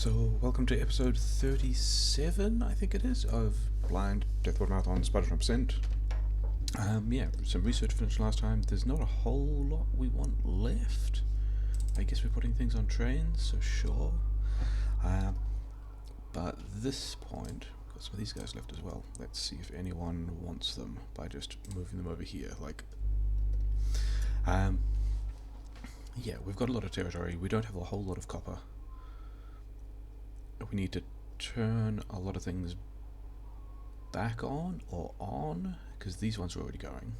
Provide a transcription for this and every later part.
So, welcome to episode 37, I think it is, of Blind Deathworld Marathon Spidertron. Yeah, some research finished last time. There's not a whole lot we want left. I guess we're putting things on trains, so sure. But at this point, got some of these guys left as well. Let's see if anyone wants them by just moving them over here. Yeah, we've got a lot of territory. We don't have a whole lot of copper. We need to turn a lot of things back on or on, because these ones are already going.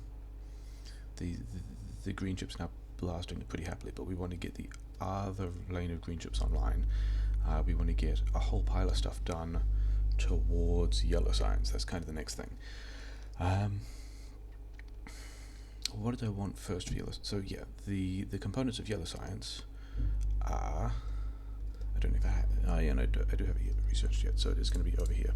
The green chip's now blasting it pretty happily, but we want to get the other lane of green chips online. We want to get a whole pile of stuff done towards yellow science. That's kind of the next thing. What did I want first for yellow? So yeah, the components of yellow science are... I don't know if I have... Oh yeah, no, I do have it researched yet, so it is going to be over here.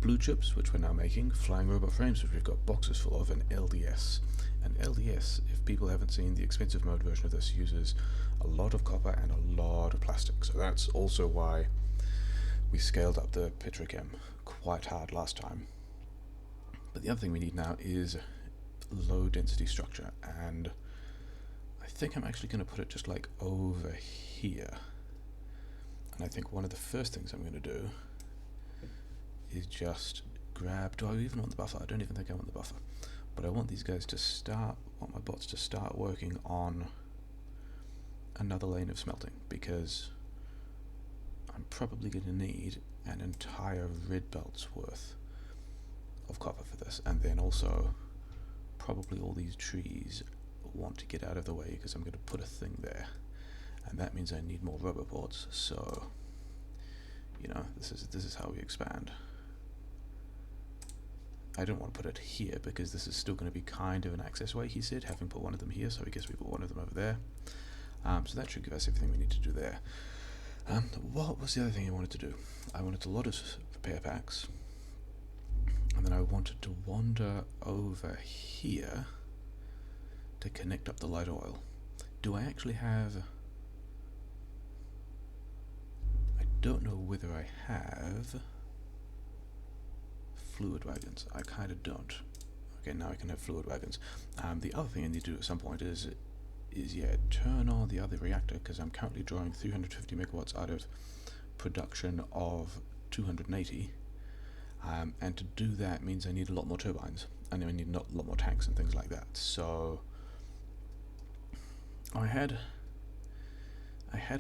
Blue chips, which we're now making, flying robot frames, which we've got boxes full of, and LDS. And LDS, if people haven't seen, the expensive mode version of this uses a lot of copper and a lot of plastic. So that's also why we scaled up the petrochem quite hard last time. But the other thing we need now is low density structure, and I think I'm actually going to put it just like over here. And I think one of the first things I'm going to do is just grab... Do I even want the buffer? I don't even think I want the buffer. But I want these guys to start... I want my bots to start working on another lane of smelting, because I'm probably going to need an entire red belt's worth of copper for this. And then also probably all these trees want to get out of the way, because I'm going to put a thing there, and that means I need more rubber boards. So, you know, this is how we expand. I don't want to put it here because this is still going to be kind of an access way, he said, having put one of them here, so I guess we put one of them over there. So that should give us everything we need to do there. What was the other thing I wanted to do? I wanted to load us repair packs, and then I wanted to wander over here to connect up the light oil. Do I actually have... I don't know whether I have fluid wagons. I kind of don't. Okay, now I can have fluid wagons. The other thing I need to do at some point is turn on the other reactor, because I'm currently drawing 350 megawatts out of production of 280. And to do that means I need a lot more turbines, and I need a lot more tanks and things like that. So I had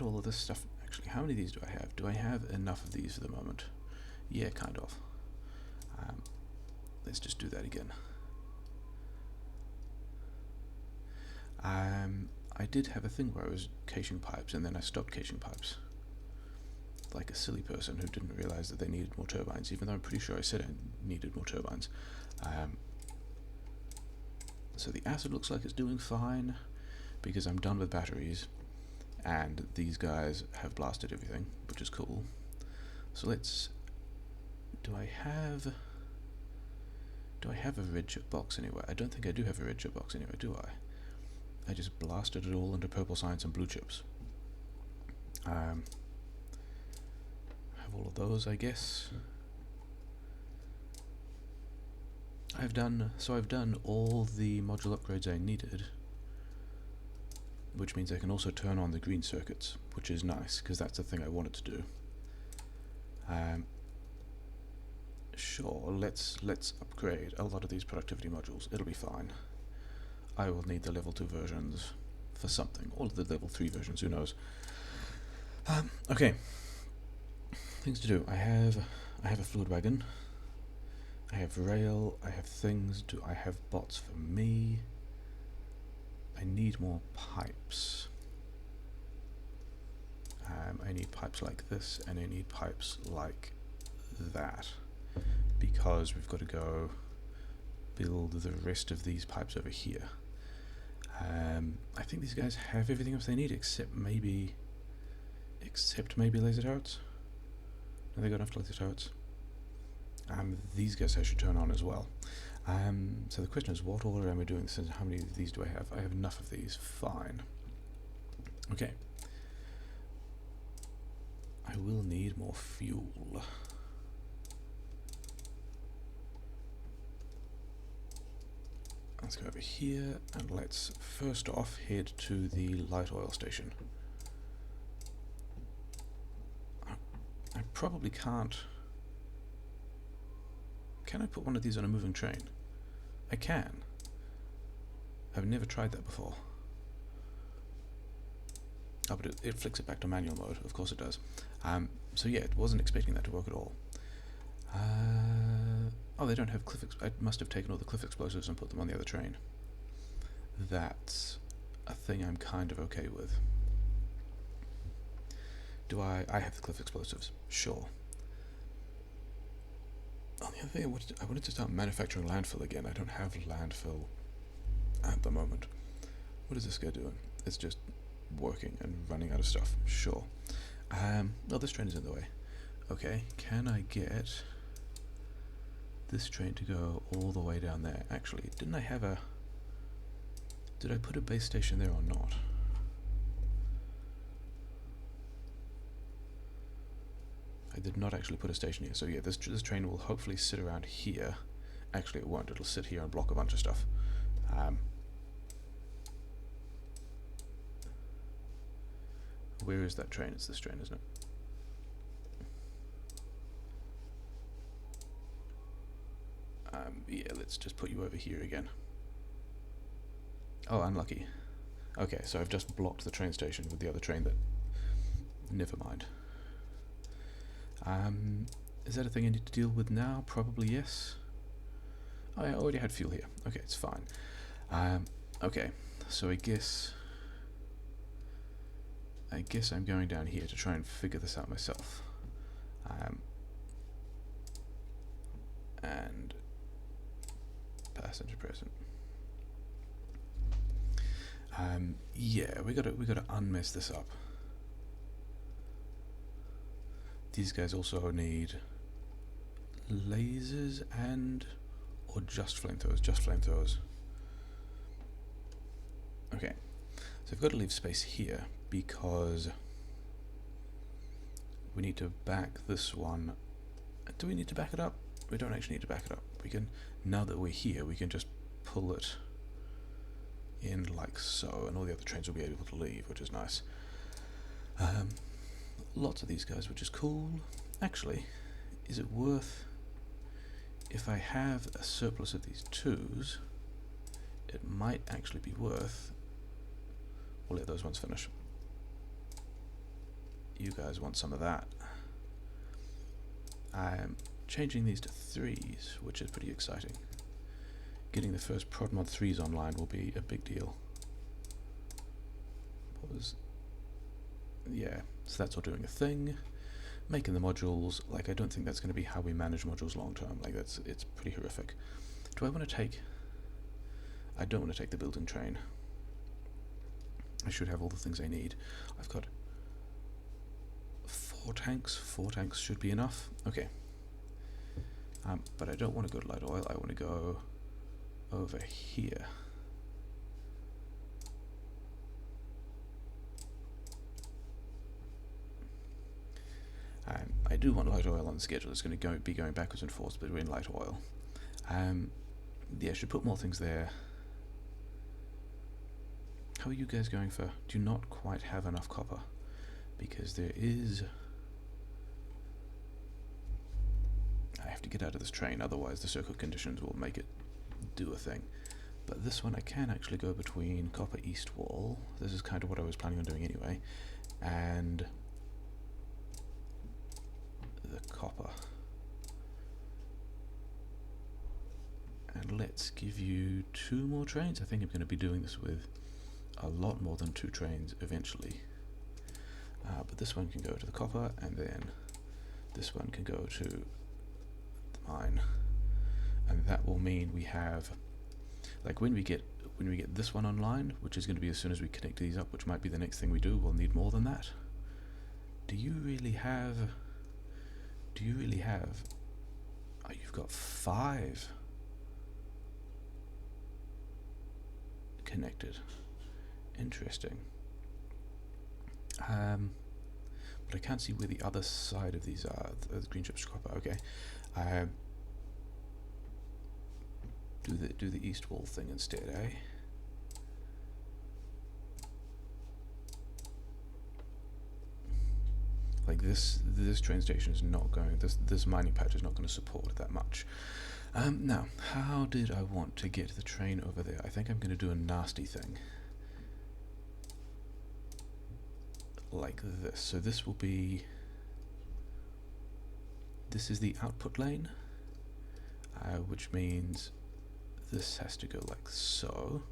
all of this stuff. Actually, how many of these do I have? Do I have enough of these for the moment? Yeah, kind of. Let's just do that again. I did have a thing where I was caching pipes, and then I stopped caching pipes, like a silly person who didn't realize that they needed more turbines, even though I'm pretty sure I said I needed more turbines. So the acid looks like it's doing fine, because I'm done with batteries, and these guys have blasted everything, which is cool. So let's... Do I have a red chip box anywhere? I don't think I do have a red chip box anywhere, do I? I just blasted it all into purple science and blue chips. Have all of those, I guess. I've done all the module upgrades I needed, which means I can also turn on the green circuits, which is nice, because that's the thing I wanted to do. Sure, let's upgrade a lot of these productivity modules. It'll be fine. I will need the level 2 versions for something, or the level 3 versions, who knows. Okay, things to do. I have a fluid wagon, I have rail, I have things. Do I have bots for me? I need more pipes. I need pipes like this, and I need pipes like that, because we've got to go build the rest of these pipes over here. I think these guys have everything else they need, except maybe laser turrets. No, they got enough laser turrets. These guys I should turn on as well. So the question is, what order am I doing this in? How many of these do I have? I have enough of these. Fine. Okay. I will need more fuel. Let's go over here and let's first off head to the light oil station. I probably can't. Can I put one of these on a moving train? I can. I've never tried that before. Oh, but it flicks it back to manual mode. Of course it does. So yeah, it wasn't expecting that to work at all. Oh, they don't have cliff. I must have taken all the cliff explosives and put them on the other train. That's a thing I'm kind of okay with. Do I have the cliff explosives? Sure. Oh, the other thing I wanted to start manufacturing landfill again. I don't have landfill at the moment. What is this guy doing? It's just working and running out of stuff. Sure. Oh, this train is in the way. Okay, can I get this train to go all the way down there? Actually, did I put a base station there or not? I did not actually put a station here, so yeah, this train will hopefully sit around here. Actually, it won't. It'll sit here and block a bunch of stuff. Where is that train? It's this train, isn't it? Yeah, let's just put you over here again. Oh, unlucky. Okay, so I've just blocked the train station with the other train that... Never mind. Is that a thing I need to deal with now? Probably yes. Oh, I already had fuel here. Okay, it's fine. Okay, so I guess I'm going down here to try and figure this out myself. And passenger present. Yeah, we gotta unmess this up. These guys also need lasers or just flamethrowers. Just flamethrowers. Okay, so I've got to leave space here because we need to back this one. Do we need to back it up? We don't actually need to back it up. We can, now that we're here, we can just pull it in like so, and all the other trains will be able to leave, which is nice. Lots of these guys, which is cool. Actually, is it worth, if I have a surplus of these twos, it might actually be worth, we'll let those ones finish. You guys want some of that. I'm changing these to threes, which is pretty exciting. Getting the first prod mod 3s online will be a big deal. Yeah, so that's all doing a thing. Making the modules, like I don't think that's going to be how we manage modules long term. Like it's pretty horrific. Do I want to take? I don't want to take the building train. I should have all the things I need. I've got 4 tanks. 4 tanks should be enough. Okay. But I don't want to go to light oil. I want to go over here. I do want light oil on the schedule. It's going to be going backwards and forwards between light oil. Yeah, I should put more things there. How are you guys going for? Do not quite have enough copper, because there is... I have to get out of this train, otherwise the circuit conditions will make it do a thing. But this one I can actually go between copper east wall. This is kind of what I was planning on doing anyway, and the copper. And let's give you 2 more trains. I think I'm going to be doing this with a lot more than 2 trains eventually. But this one can go to the copper, and then this one can go to the mine. And that will mean we have, like when we get this one online, which is going to be as soon as we connect these up, which might be the next thing we do, we'll need more than that. Do you really have... Oh, you've got 5 connected. Interesting. but I can't see where the other side of these are. The green chips copper. Okay. Do the east wall thing instead, eh? Like this train station is not going. This mining patch is not going to support that much. Now, how did I want to get the train over there? I think I'm going to do a nasty thing. Like this. So this will be... This is the output lane, which means this has to go like so.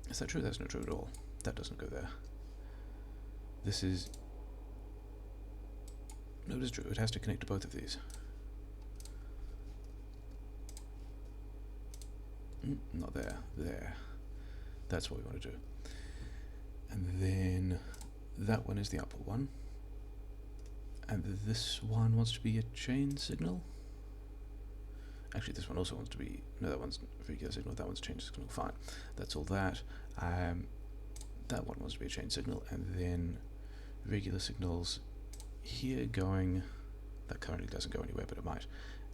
Is that true? That's not true at all. That doesn't go there. This is... No, it is true. It has to connect to both of these. Not there. There. That's what we want to do. And then that one is the output one. And this one wants to be a chain signal. Actually, this one also wants to be... No, that one's regular signal. That one's chain signal. Fine. That's all that. That one wants to be a chain signal. And then regular signals here going... That currently doesn't go anywhere, but it might.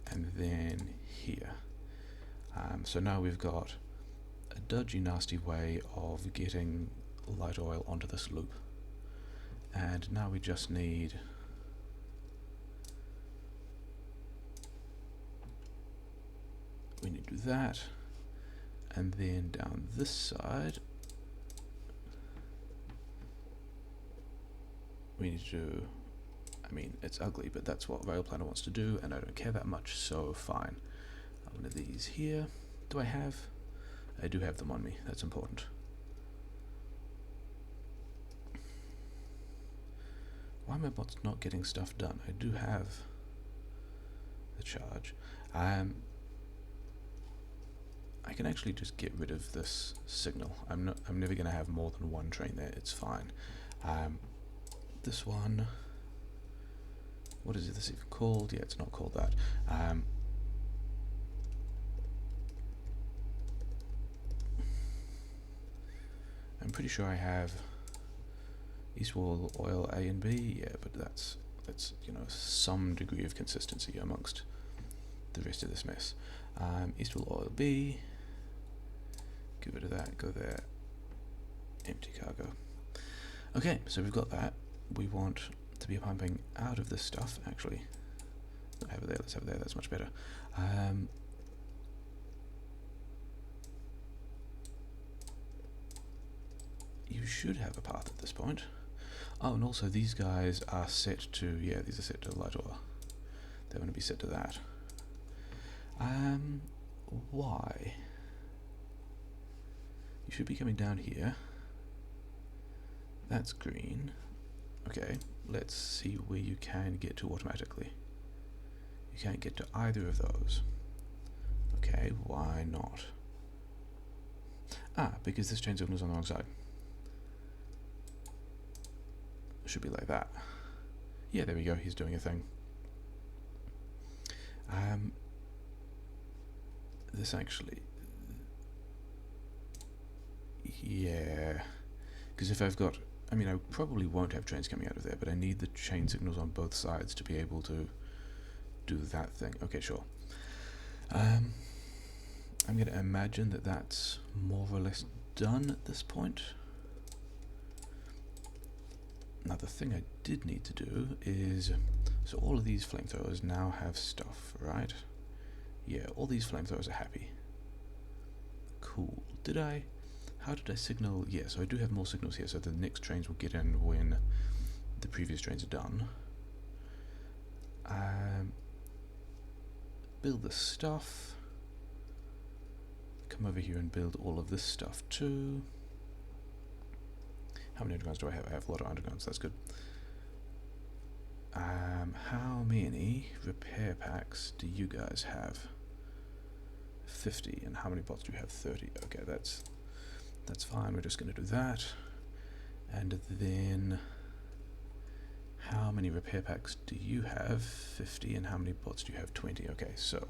And then here. So now we've got a dodgy, nasty way of getting light oil onto this loop. And now we just need... We need to do that, and then down this side we need to do, I mean, it's ugly, but that's what Rail Planner wants to do, and I don't care that much, so fine. One of these here. Do I have? I do have them on me. That's important. Why are my bots not getting stuff done? I do have the charge. I can actually just get rid of this signal. I'm never going to have more than one train there. It's fine. This one, what is this even called? Yeah, it's not called that. I'm pretty sure I have East Wall Oil A and B. Yeah, but that's you know, some degree of consistency amongst the rest of this mess. East Wall Oil B. Get rid of that, go there, empty cargo. Okay, so we've got that. We want to be pumping out of this stuff, actually. Don't have it there, let's have it there, that's much better. You should have a path at this point. Oh, and also these guys are set to, yeah, these are set to light oil. They're going to be set to that. Why? You should be coming down here. That's green. Okay, let's see where you can get to automatically. You can't get to either of those. Okay, why not? Ah, because this chain signal is on the wrong side. It should be like that. Yeah, there we go, he's doing a thing. This actually... Yeah, because if I've got, I mean, I probably won't have trains coming out of there, but I need the chain signals on both sides to be able to do that thing. Okay, sure. I'm going to imagine that that's more or less done at this point. Now the thing I did need to do is, so all of these flamethrowers now have stuff, right? Yeah, all these flamethrowers are happy. Cool. How did I signal? Yeah, so I do have more signals here, so the next trains will get in when the previous trains are done. Build the stuff. Come over here and build all of this stuff too. How many undergrounds do I have? I have a lot of undergrounds, that's good. How many repair packs do you guys have? 50. And how many bots do you have? 30. Okay, that's fine. We're just going to do that. And then how many repair packs do you have? 50. And how many bots do you have? 20. Okay, so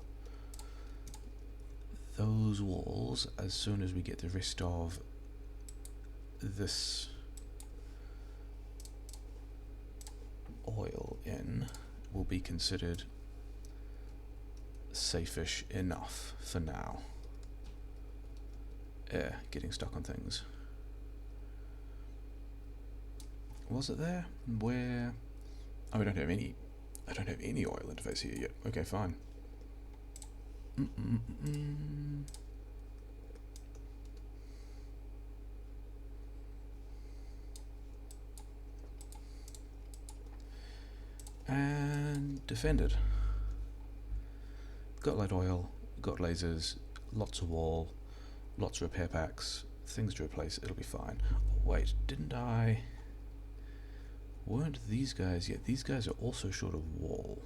those walls, as soon as we get the rest of this oil in will be considered safe-ish enough for now. Getting stuck on things. Was it there? Where? Oh, I don't have any oil interface here yet. Okay, fine. And defended. Got light oil, got lasers, lots of wall, lots of repair packs, things to replace, it'll be fine. Oh, wait, didn't I? Weren't these guys yet? These guys are also short of wall.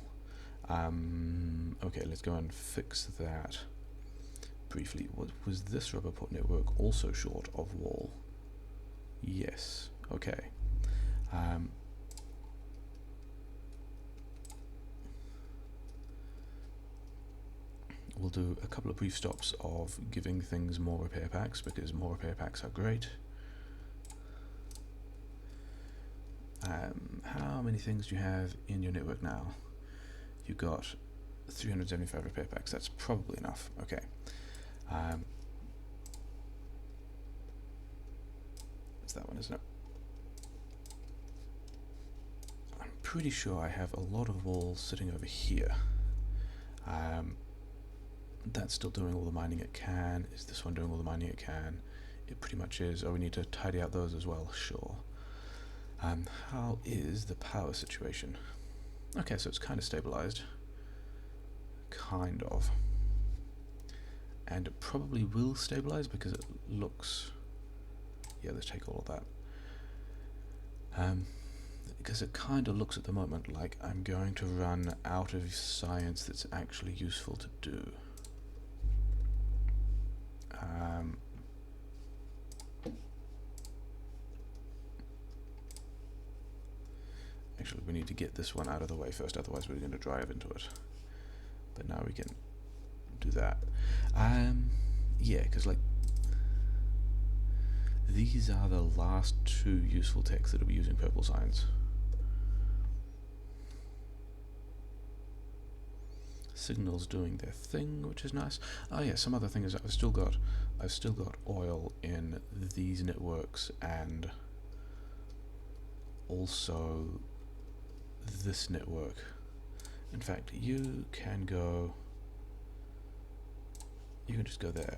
Okay, let's go and fix that briefly. Was this rubber port network also short of wall? Yes, okay. We'll do a couple of brief stops of giving things more repair packs, because more repair packs are great. How many things do you have in your network now? You've got 375 repair packs. That's probably enough. Okay. It's that one, isn't it? I'm pretty sure I have a lot of walls sitting over here. That's still doing all the mining it can. Is this one doing all the mining it can? It pretty much is. Oh, we need to tidy out those as well. Sure. How is the power situation? Okay, so it's kind of stabilized. Kind of. And it probably will stabilize because it looks... Yeah, let's take all of that. Because it kind of looks at the moment like I'm going to run out of science that's actually useful to do. Actually, we need to get this one out of the way first, otherwise we're going to drive into it. But now we can do that. Yeah, because like these are the last two useful techs that will be using purple science. Signal's doing their thing, which is nice. Oh yeah, some other thing is I've still got oil in these networks and also this network. In fact, you can just go there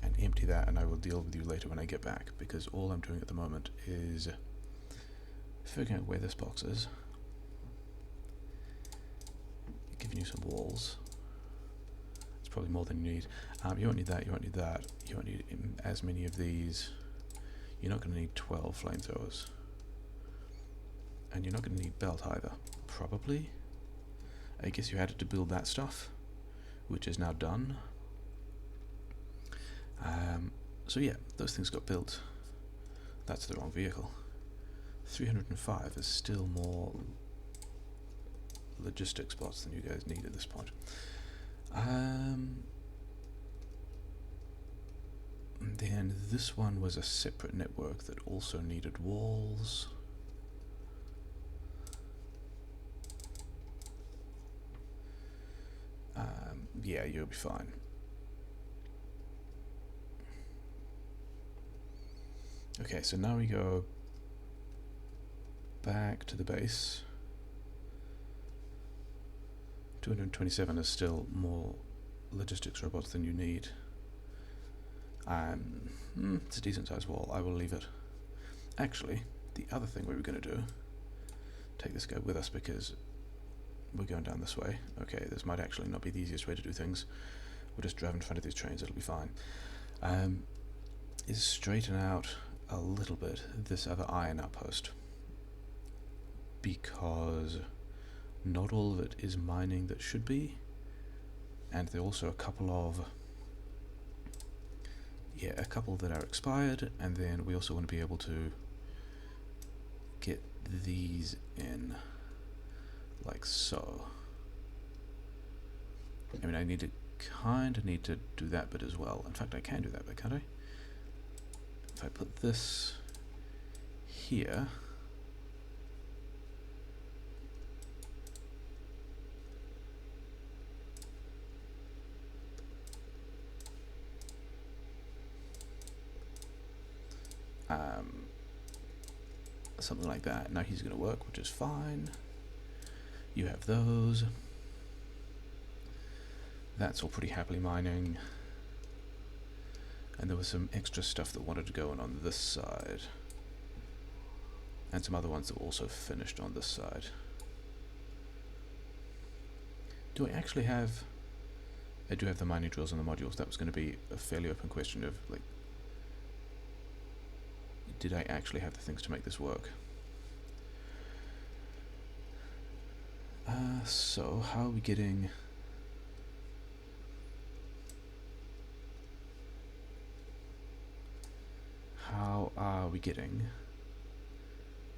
and empty that, and I will deal with you later when I get back, because all I'm doing at the moment is figuring out where this box is, giving you some walls. It's probably more than you need. You won't need that, you won't need that, you won't need as many of these. You're not going to need 12 flamethrowers. And you're not going to need belt either. Probably. I guess you had to build that stuff, which is now done. So yeah, those things got built. That's the wrong vehicle. 305 is still more logistic spots than you guys need at this point. And then this one was a separate network that also needed walls. Yeah, you'll be fine. Okay, so now we go back to the base. 227 is still more logistics robots than you need. It's a decent sized wall. I will leave it. Actually, the other thing we were going to do, take this guy with us because we're going down this way. Okay, this might actually not be the easiest way to do things. We'll just drive in front of these trains, it'll be fine. Is straighten out a little bit this other iron outpost, because not all of it is mining that should be, and there are also a couple that are expired, and then we also want to be able to get these in like so. I mean, I kind of need to do that bit as well. In fact, I can do that bit, can't I? if I put this here, something like that. Now he's going to work, which is fine. You have those. That's all pretty happily mining. And there was some extra stuff that wanted to go on this side. And some other ones that were also finished on this side. Do I actually have... I do have the mining drills and the modules. That was going to be a fairly open question of, like, did I actually have the things to make this work? So, how are we getting... How are we getting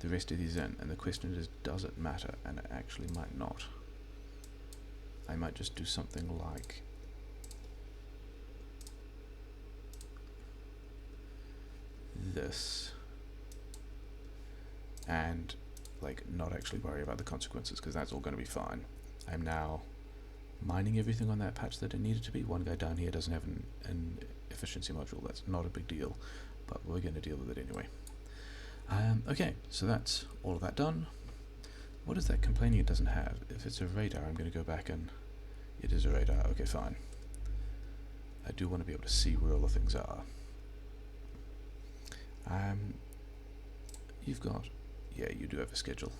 the rest of these in? And the question is, does it matter? And it actually might not. I might just do something like this, and like not actually worry about the consequences, because that's all going to be fine. I'm now mining everything on that patch that it needed to be. One guy down here doesn't have an efficiency module. That's not a big deal, but we're going to deal with it anyway. Okay, so that's all of that done. What is that complaining it doesn't have? If it's a radar, I'm going to go back and... It is a radar. Okay, fine. I do want to be able to see where all the things are. You've got... Yeah, you do have a schedule.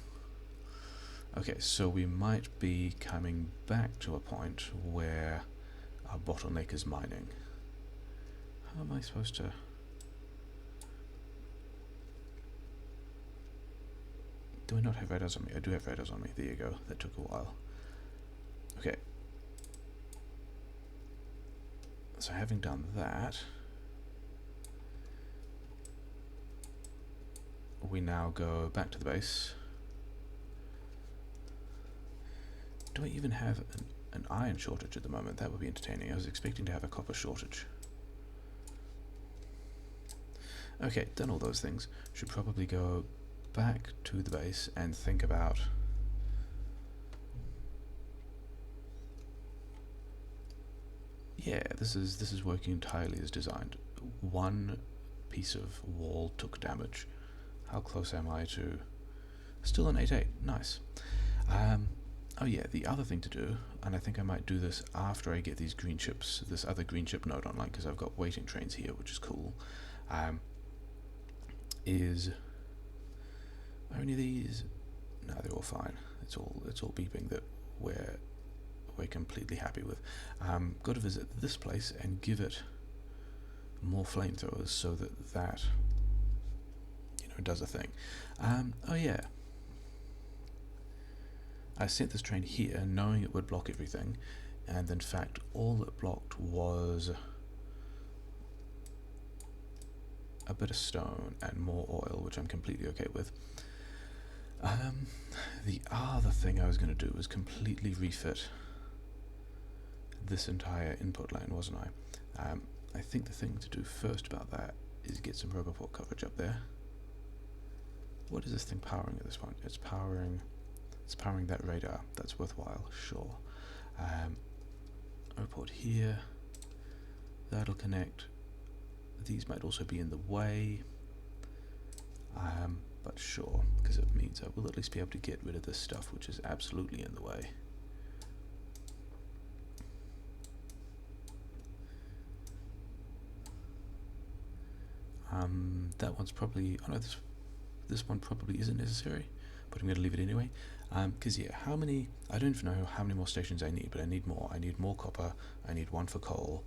Okay, so we might be coming back to a point where our bottleneck is mining. How am I supposed to... Do I not have radars on me? I do have radars on me. There you go. That took a while. Okay. So having done that, we now go back to the base. Do I even have an iron shortage at the moment? That would be entertaining. I was expecting to have a copper shortage. Okay, done all those things. Should probably go back to the base and think about this is working entirely as designed. One piece of wall took damage. How close am I to... Still an 8-8, nice. Oh yeah, the other thing to do, and I think I might do this after I get these green chips, this other green chip node online, because I've got waiting trains here, which is cool, is... Are any of these? No, they're all fine. It's all beeping that we're completely happy with. Got to visit this place and give it more flamethrowers so that does a thing. Oh yeah. I sent this train here knowing it would block everything, and in fact all it blocked was a bit of stone and more oil, which I'm completely okay with. The other thing I was going to do was completely refit this entire input line, wasn't I? I think the thing to do first about that is get some Roboport coverage up there. What is this thing powering at this point? It's powering that radar. That's worthwhile, sure. Roboport here. That'll connect. These might also be in the way. But sure, because it means I will at least be able to get rid of this stuff which is absolutely in the way. That one's probably... Oh no, this one probably isn't necessary, but I'm going to leave it anyway. Because yeah, how many... I don't even know how many more stations I need, but I need more. I need more copper, I need one for coal.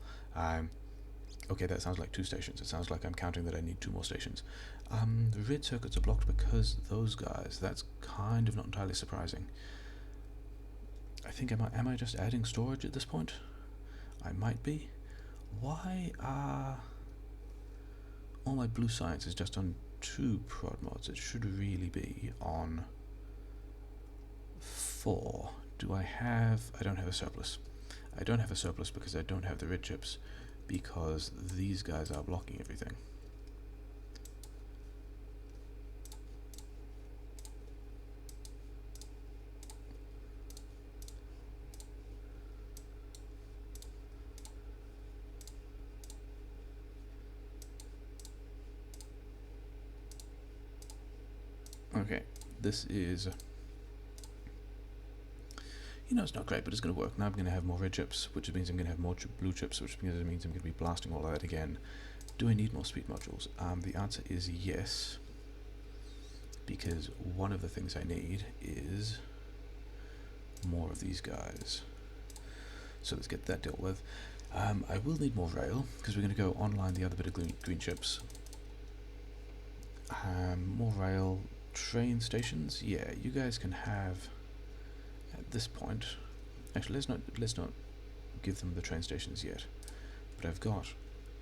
Okay, that sounds like 2 stations. It sounds like I'm counting that I need 2 more stations. The red circuits are blocked because those guys. That's kind of not entirely surprising. I think, am I just adding storage at this point? I might be. Why are all my blue science is just on 2 prod mods? It should really be on 4. Do I have... I don't have a surplus. I don't have a surplus because I don't have the red chips, because these guys are blocking everything. Okay, this is... You know, it's not great, but it's going to work. Now I'm going to have more red chips, which means I'm going to have more blue chips, which means I'm going to be blasting all of that again. Do I need more speed modules? The answer is yes, because one of the things I need is more of these guys. So let's get that dealt with. I will need more rail, because we're going to go online the other bit of green chips. More rail, train stations. Yeah, you guys can have... At this point, actually, let's not give them the train stations yet. But I've got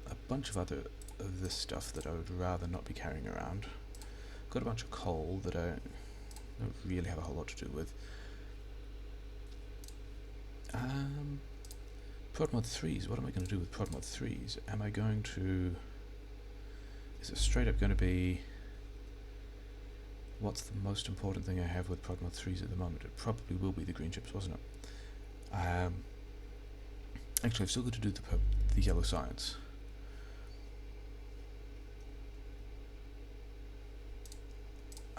a bunch of other of this stuff that I would rather not be carrying around. Got a bunch of coal that I don't really have a whole lot to do with. Prodmod 3s. What am I going to do with Prodmod 3s? Am I going to... Is it straight up going to be... What's the most important thing I have with Prodmod 3s at the moment? It probably will be the green chips, wasn't it? Actually, I've still got to do the yellow science.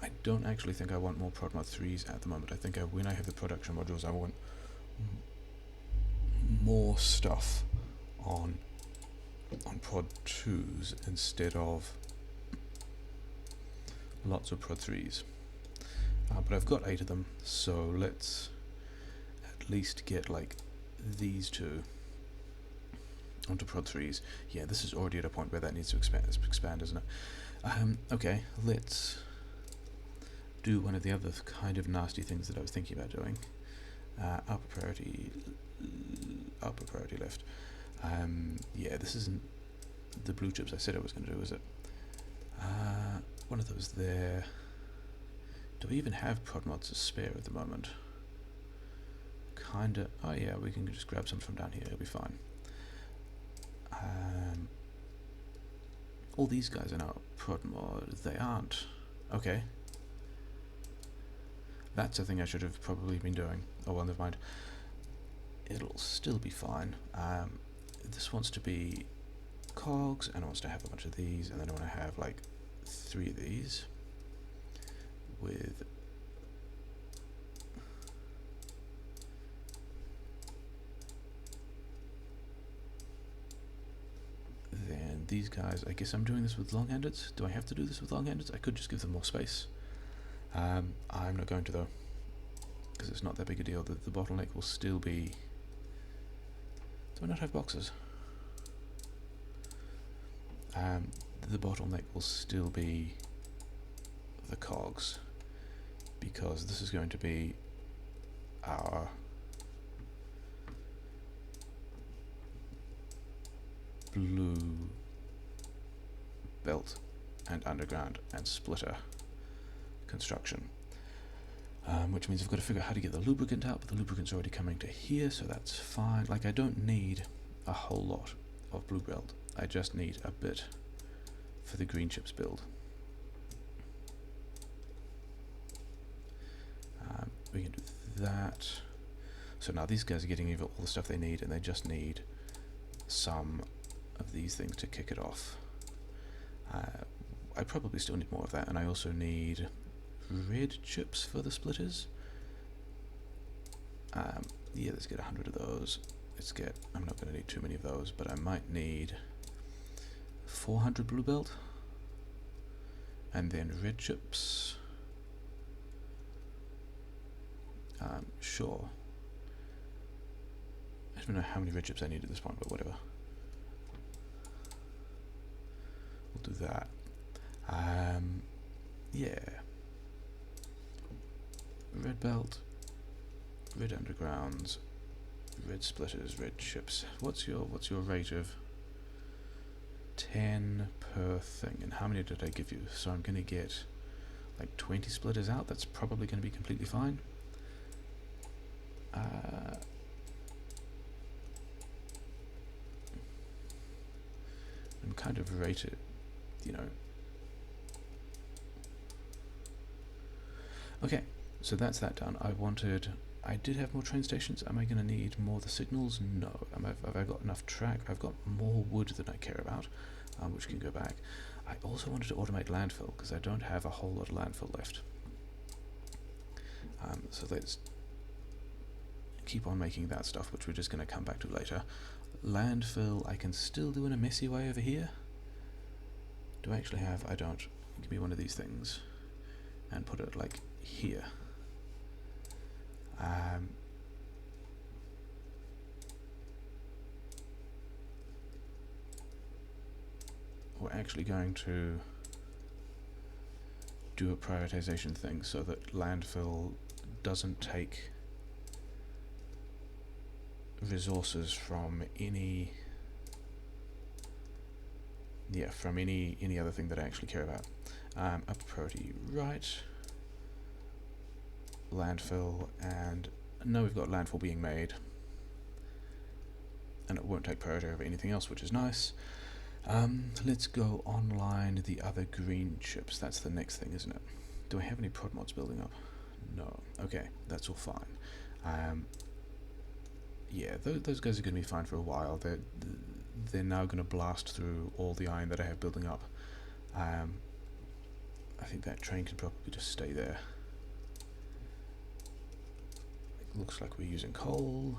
I don't actually think I want more Prodmod 3s at the moment. I think when I have the production modules, I want more stuff on Prod 2s instead of lots of Prod 3s. But I've got 8 of them, so let's at least get like these two onto Prod 3s. Yeah, this is already at a point where that needs to expand, isn't it? Okay, let's do one of the other kind of nasty things that I was thinking about doing. Upper priority left. Yeah, this isn't the blue chips I said I was going to do, is it? One of those there. Do we even have prod mods to spare at the moment? Kinda. Oh yeah, we can just grab some from down here, it'll be fine. All these guys are now prod mod. They aren't. Okay. That's a thing I should have probably been doing. Oh well, never mind. It'll still be fine. This wants to be cogs, and it wants to have a bunch of these, and then I want to have like 3 of these with then these guys. I guess I'm doing this with long-handeds. Do I have to do this with long-handeds? I could just give them more space. I'm not going to though, because it's not that big a deal. The bottleneck will still be... Do I not have boxes? The bottleneck will still be the cogs, because this is going to be our blue belt and underground and splitter construction, which means I've got to figure out how to get the lubricant out, but the lubricant's already coming to here, so that's fine. Like, I don't need a whole lot of blue belt, I just need a bit for the green chips build. We can do that. So now these guys are getting all the stuff they need, and they just need some of these things to kick it off. I probably still need more of that, and I also need red chips for the splitters. Yeah, let's get 100 of those. Let's get, I'm not going to need too many of those, but I might need 400 blue belt, and then red chips. Sure. I don't know how many red chips I need at this point, but whatever. We'll do that. Yeah. Red belt, red undergrounds, red splitters, red chips. What's your rate of 10 per thing? And how many did I give you? So I'm gonna get like 20 splitters out. That's probably gonna be completely fine. I'm kind of rated, you know. Okay, so that's that done. I did have more train stations. Am I going to need more of the signals? No. Have I got enough track? I've got more wood than I care about, which can go back. I also wanted to automate landfill, because I don't have a whole lot of landfill left. So let's keep on making that stuff, which we're just going to come back to later. Landfill I can still do in a messy way over here. Do I actually have? I don't. Give me one of these things and put it like here. We're actually going to do a prioritization thing so that landfill doesn't take resources from any other thing that I actually care about. Upper priority right, landfill, and now we've got landfill being made, and it won't take priority over anything else, which is nice. Let's go online the other green chips. That's the next thing, isn't it? Do I have any prod mods building up? No. Okay, that's all fine. Yeah, those guys are going to be fine for a while. They're now going to blast through all the iron that I have building up. I think that train can probably just stay there. It looks like we're using coal.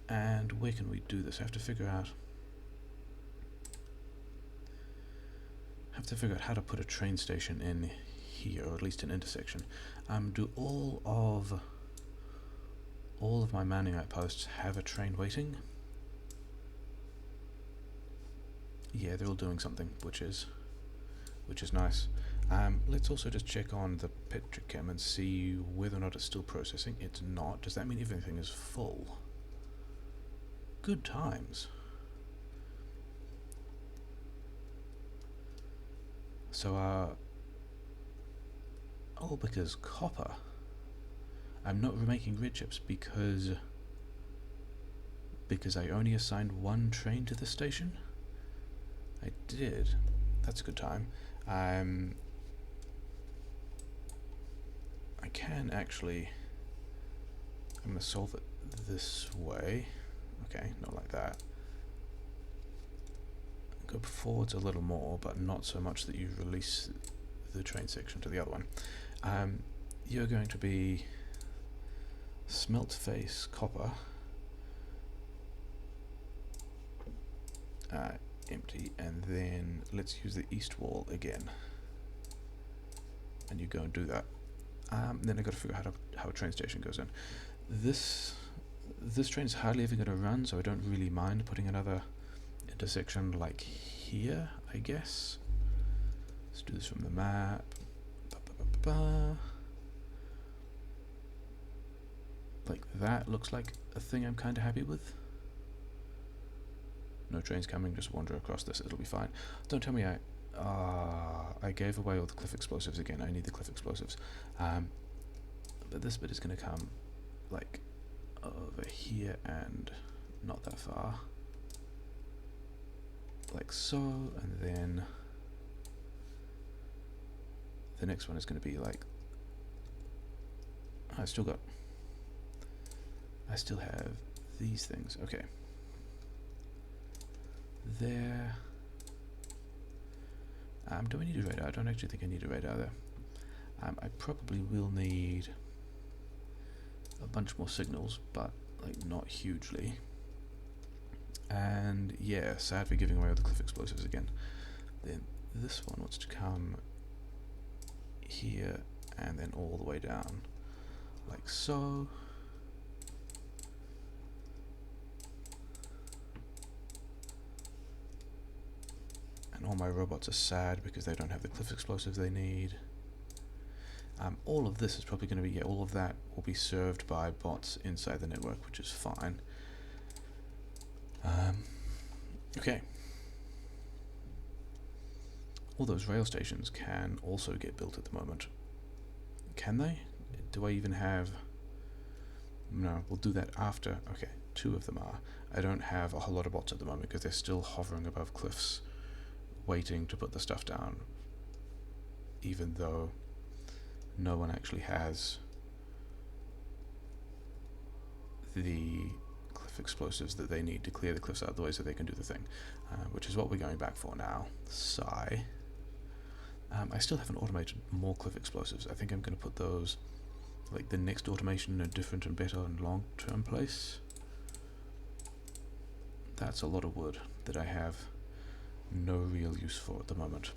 And where can we do this? I have to figure out how to put a train station in here, or at least an intersection. Do all of my mining outposts have a train waiting? Yeah, they're all doing something, which is nice. Let's also just check on the petrochem and see whether or not it's still processing. It's not. Does that mean everything is full? Good times. So, oh, because copper. I'm not remaking red chips because I only assigned one train to the station. I did. That's a good time. I can actually. I'm gonna solve it this way. Okay, not like that. Go forwards a little more, but not so much that you release the train section to the other one. You're going to be smeltface copper, empty, and then let's use the east wall again. And you go and do that. Then I've got to figure out how a train station goes in. This train is hardly ever going to run, so I don't really mind putting another intersection like here, I guess. Let's do this from the map. Like that looks like a thing I'm kind of happy with. No trains coming, just wander across this, it'll be fine. Don't tell me I gave away all the cliff explosives again. I need the cliff explosives. But this bit is going to come like over here and not that far. Like so, and then the next one is going to be like, I still have these things. Okay. There. Do I need a radar? I don't actually think I need a radar there. I probably will need a bunch more signals, but like not hugely. And yeah, sad for giving away all the cliff explosives again. Then this one wants to come here and then all the way down, like so. And all my robots are sad because they don't have the cliff explosives they need. All of this is probably going to be, all of that will be served by bots inside the network, which is fine. Okay. All those rail stations can also get built at the moment. Can they? Do I even have... No, we'll do that after. Okay, 2 of them are. I don't have a whole lot of bots at the moment because they're still hovering above cliffs, waiting to put the stuff down, even though no one actually has the cliff explosives that they need to clear the cliffs out of the way so they can do the thing, which is what we're going back for now. I still haven't automated more cliff explosives. I think I'm going to put those like the next automation in a different and better and long-term place. That's a lot of wood that I have no real use for at the moment.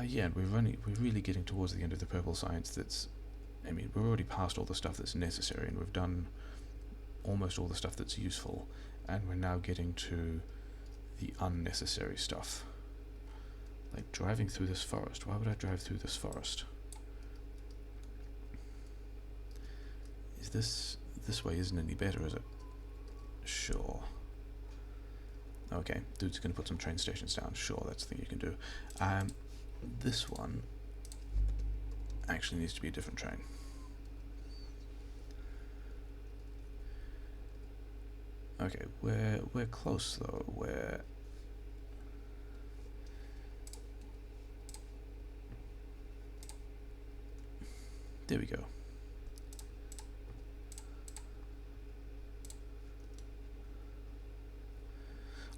Yeah, and we're really getting towards the end of the purple science. I mean, we're already past all the stuff that's necessary, and we've done almost all the stuff that's useful, and we're now getting to the unnecessary stuff. Like driving through this forest. Why would I drive through this forest? Is this way isn't any better, is it? Sure. Okay, dude's gonna put some train stations down. Sure, that's the thing you can do. This one actually needs to be a different train. Okay, we're close though. There we go.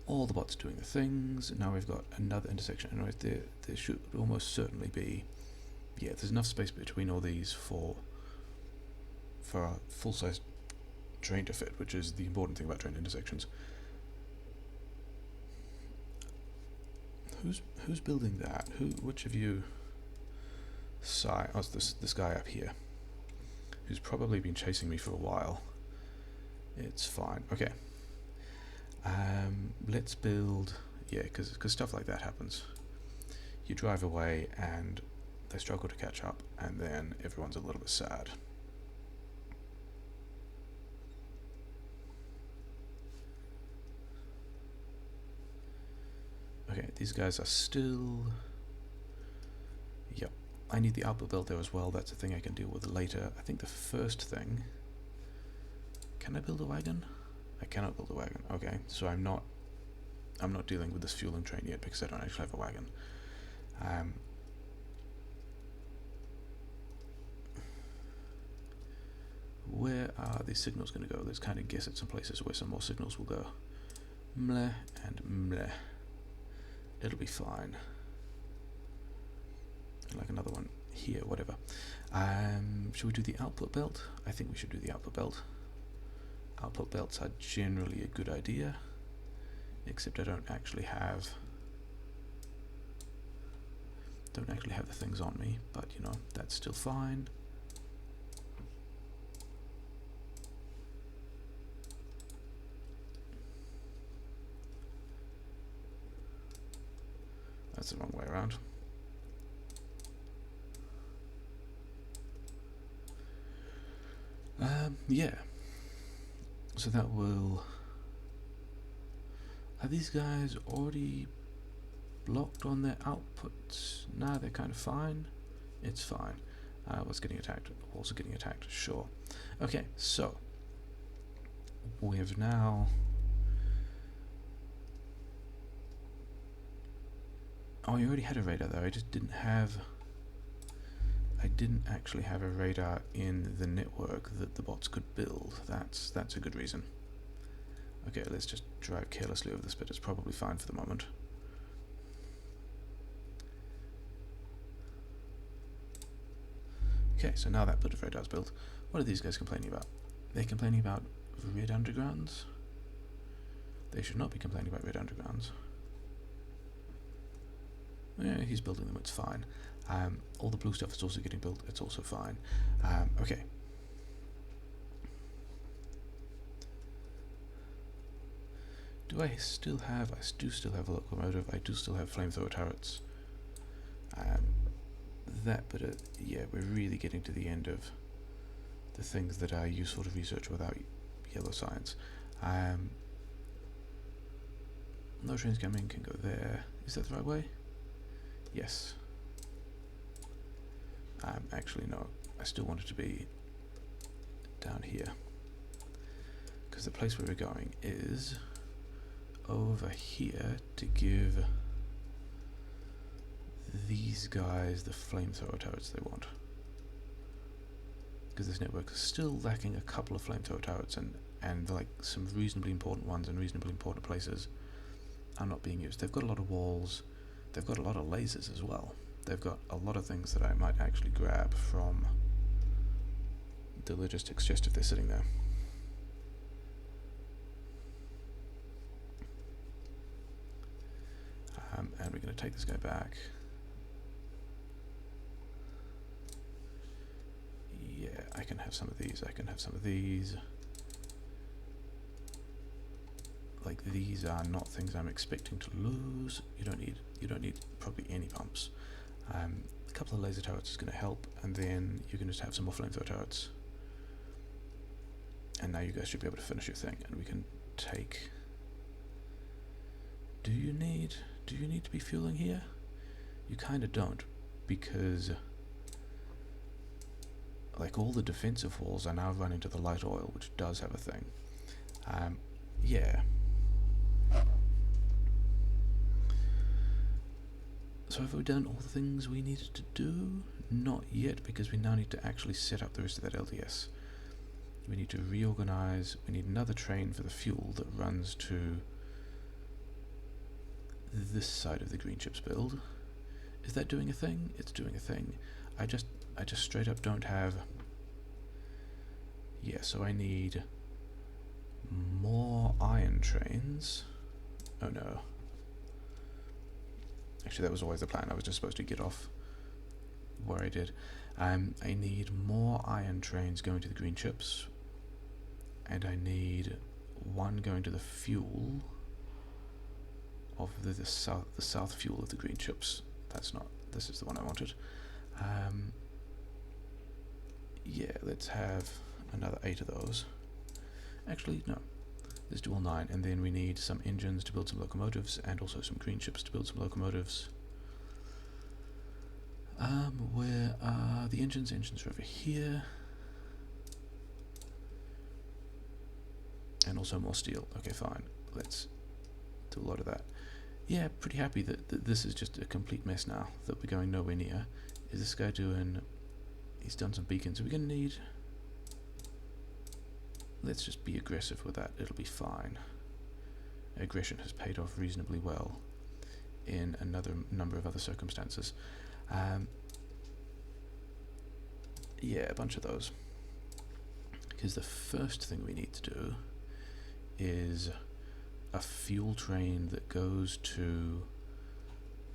All the bots doing the things. Now we've got another intersection, and right there should almost certainly be, yeah, there's enough space between all these for a full-size train to fit, which is the important thing about train intersections. Who's building that? Which of you? Oh, it's this guy up here, who's probably been chasing me for a while. It's fine. Okay. Let's build, yeah, because stuff like that happens. You drive away and they struggle to catch up, and then everyone's a little bit sad. Okay, these guys are still, yep. I need the output belt there as well. That's a thing I can deal with later. I think the first thing, can I build a wagon? I cannot build a wagon. Okay, so I'm not dealing with this fueling train yet because I don't actually have a wagon. Where are these signals going to go? Let's kind of guess at some places where some more signals will go. Mleh and mleh. It'll be fine. Like another one here, whatever. Should we do the output belt? I think we should do the output belt. Output belts are generally a good idea, except I don't actually have the things on me, but you know, that's still fine. That's the wrong way around. Yeah. So that will... Are these guys already blocked on their outputs? Nah, they're kind of fine. It's fine. What's getting attacked? Also getting attacked, sure. Okay, so we have now... Oh, I already had a radar though. I just didn't have... I didn't actually have a radar in the network that the bots could build. That's a good reason. Okay, let's just drive carelessly over this bit. It's probably fine for the moment. Okay, so now that bit of radar's built. What are these guys complaining about? They're complaining about red undergrounds? They should not be complaining about red undergrounds. Yeah, he's building them, it's fine. All the blue stuff is also getting built, it's also fine. Okay. Do I still have... I do still have a locomotive, I do still have flamethrower turrets. Yeah, we're really getting to the end of the things that are useful to research without yellow science. No trains coming, can go there. Is that the right way? Yes. Actually, no. I still want it to be down here. Because the place where we're going is over here to give these guys the flamethrower turrets they want. Because this network is still lacking a couple of flamethrower turrets, and like some reasonably important ones in reasonably important places are not being used. They've got a lot of walls, they've got a lot of lasers as well. they've got a lot of things that I might actually grab from the logistics chest if they're sitting there. And we're going to take this guy back. Yeah, I can have some of these, I can have some of these. Like, these are not things I'm expecting to lose. You don't need probably any pumps. A couple of laser turrets is going to help, and then you can just have some more flamethrower turrets. And now you guys should be able to finish your thing, and we can take... Do you need to be fueling here? You kind of don't, because like all the defensive walls are now running to the light oil, which does have a thing. Yeah. So have we done all the things we needed to do? Not yet, because we now need to actually set up the rest of that LDS. We need to reorganize. We need another train for the fuel that runs to this side of the green chips build. Is that doing a thing? It's doing a thing. I just straight up don't have... Yeah, so I need more iron trains. Oh no. Actually, that was always the plan. I was just supposed to get off where I did. I need more iron trains going to the green chips, and I need one going to the fuel of the south fuel of the green chips. That's not. This is the one I wanted. Yeah, let's have another 8 of those. Actually, no. Let's do all 9, and then we need some engines to build some locomotives, and also some green chips to build some locomotives. Where are the engines? Engines are over here. And also more steel. Okay, fine. Let's do a lot of that. Yeah, pretty happy that this is just a complete mess now, that we're going nowhere near. Is this guy doing... He's done some beacons. Are we going to need... Let's just be aggressive with that. It'll be fine. Aggression has paid off reasonably well in another number of other circumstances. Yeah, a bunch of those. Because the first thing we need to do is a fuel train that goes to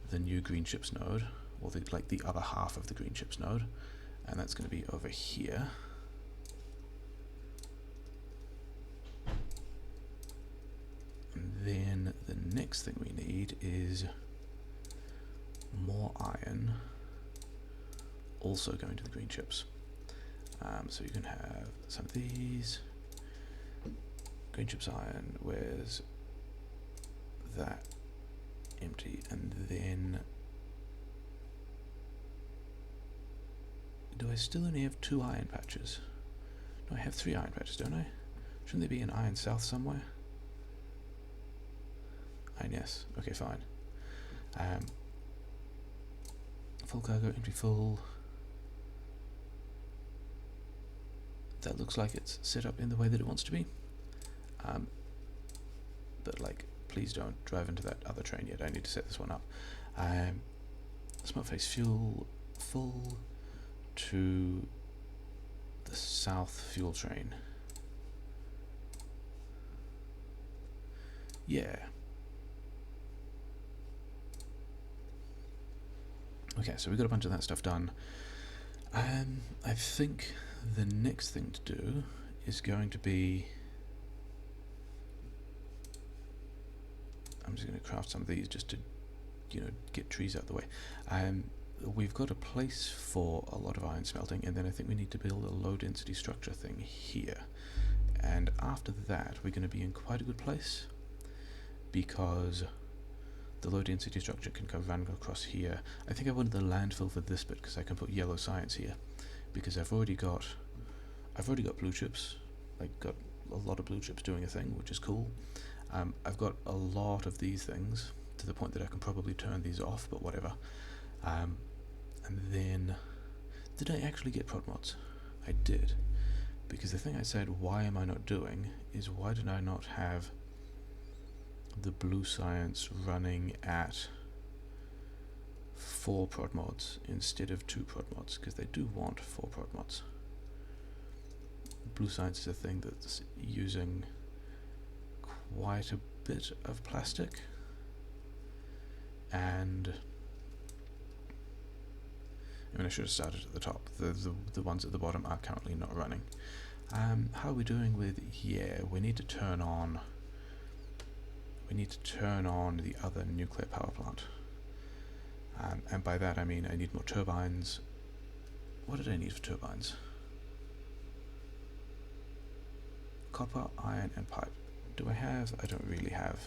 the new green chips node, or the other half of the green chips node, and that's going to be over here. And then the next thing we need is more iron, also going to the green chips. So you can have some of these. Green chips iron, where's that? Empty. And then... Do I still only have 2 iron patches? No, I have 3 iron patches, don't I? Shouldn't there be an iron south somewhere? Iron, yes. Okay, fine. Full cargo, empty full. That looks like it's set up in the way that it wants to be. But like, please don't drive into that other train yet. I need to set this one up. Smeltface fuel full to the south fuel train. Yeah. Okay, so we got a bunch of that stuff done. I think the next thing to do is going to be... I'm just going to craft some of these just to, get trees out of the way. We've got a place for a lot of iron smelting, and then I think we need to build a low density structure thing here. And after that, we're going to be in quite a good place, because the low density structure can run across here. I think I wanted the landfill for this bit because I can put yellow science here, because I've already got blue chips. Like, got a lot of blue chips doing a thing, which is cool. I've got a lot of these things to the point that I can probably turn these off, but whatever. And then, did I actually get prod mods? I did, because the thing I said, why am I not doing, is why did I not have the blue science running at 4 prod mods instead of 2 prod mods, because they do want 4 prod mods. Blue science is a thing that's using quite a bit of plastic, and I mean, I should have started at the top. The ones at the bottom are currently not running. How are we doing with? Yeah, we need to turn on. We need to turn on the other nuclear power plant, and by that I mean I need more turbines. What did I need for turbines? Copper, iron, and pipe. Do I have? I don't really have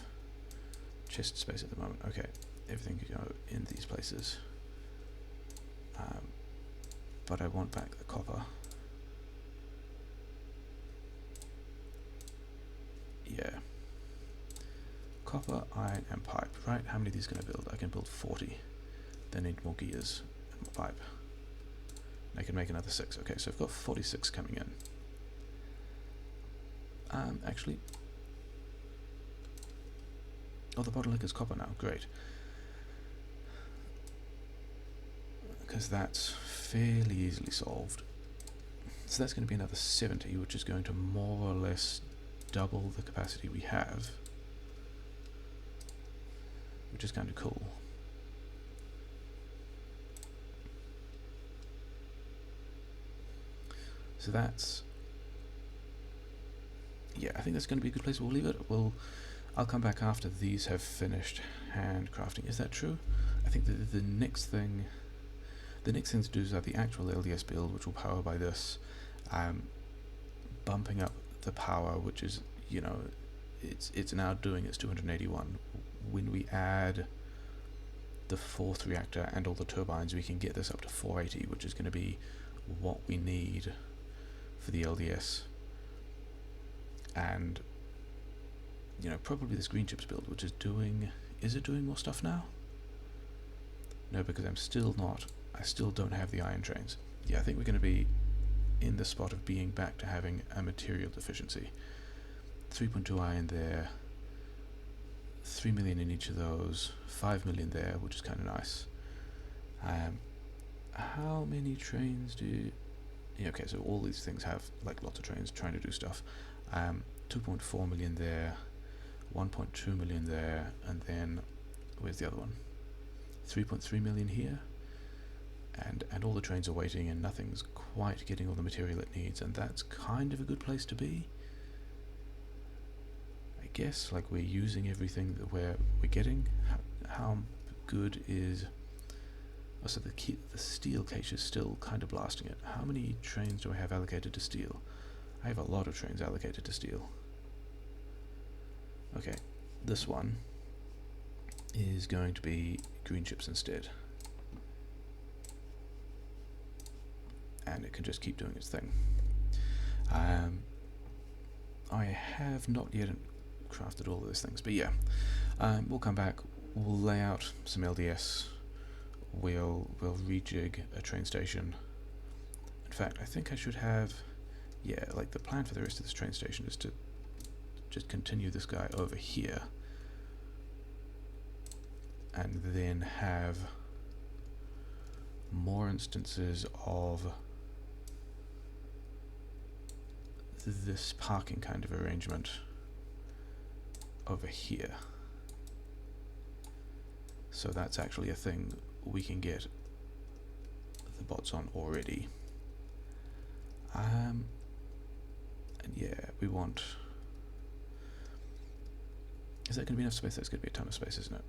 chest space at the moment. Okay, everything can go in these places. But I want back the copper. Yeah. Copper, iron, and pipe. Right, how many of these can I build? I can build 40. Then I need more gears and more pipe. I can make another 6. Okay, so I've got 46 coming in. Actually... Oh, the bottleneck is copper now. Great. Because that's fairly easily solved. So that's going to be another 70, which is going to more or less double the capacity we have, which is kind of cool. So that's, yeah, I think that's going to be a good place. We'll leave it. I'll come back after these have finished handcrafting. Is that true? I think the next thing to do is have the actual LDS build, which will power by this, bumping up the power, which is, you know, it's now doing its 281. When we add the 4th reactor and all the turbines, we can get this up to 480, which is going to be what we need for the LDS. And, you know, probably this green chips build, which is doing... Is it doing more stuff now? No, because I still don't have the iron trains. Yeah, I think we're going to be in the spot of being back to having a material deficiency. 3.2 iron there, 3 million in each of those, 5 million there, which is kind of nice. How many trains do... Yeah, okay, so all these things have like lots of trains trying to do stuff. 2.4 million there, 1.2 million there, and then where's the other one? 3.3 million here, and all the trains are waiting, and nothing's quite getting all the material it needs, and that's kind of a good place to be. I guess, like, we're using everything that we're getting. How good is... Oh, so the steel cache is still kind of blasting it. How many trains do I have allocated to steel? I have a lot of trains allocated to steel. Okay, this one is going to be green chips instead. And it can just keep doing its thing. I have not yet crafted all of those things, but yeah, we'll come back, we'll lay out some LDS, we'll rejig a train station. In fact, I think I should have, yeah, like the plan for the rest of this train station is to just continue this guy over here, and then have more instances of this parking kind of arrangement over here. So that's actually a thing we can get the bots on already. And yeah, we want... Is that going to be enough space? That's going to be a ton of space, isn't it?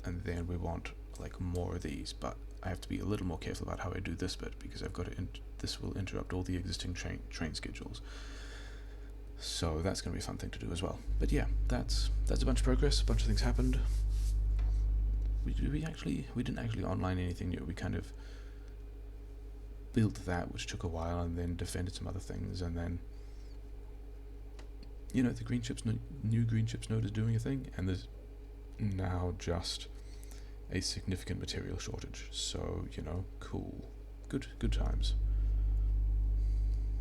And then we want like more of these, but I have to be a little more careful about how I do this bit, because I've got to this will interrupt all the existing train schedules. So that's going to be a fun thing to do as well. But yeah, that's a bunch of progress. A bunch of things happened. We didn't actually online anything new. We kind of built that, which took a while, and then defended some other things, and then, you know, the new green chips node is doing a thing, and there's now just a significant material shortage. So, you know, cool, good times.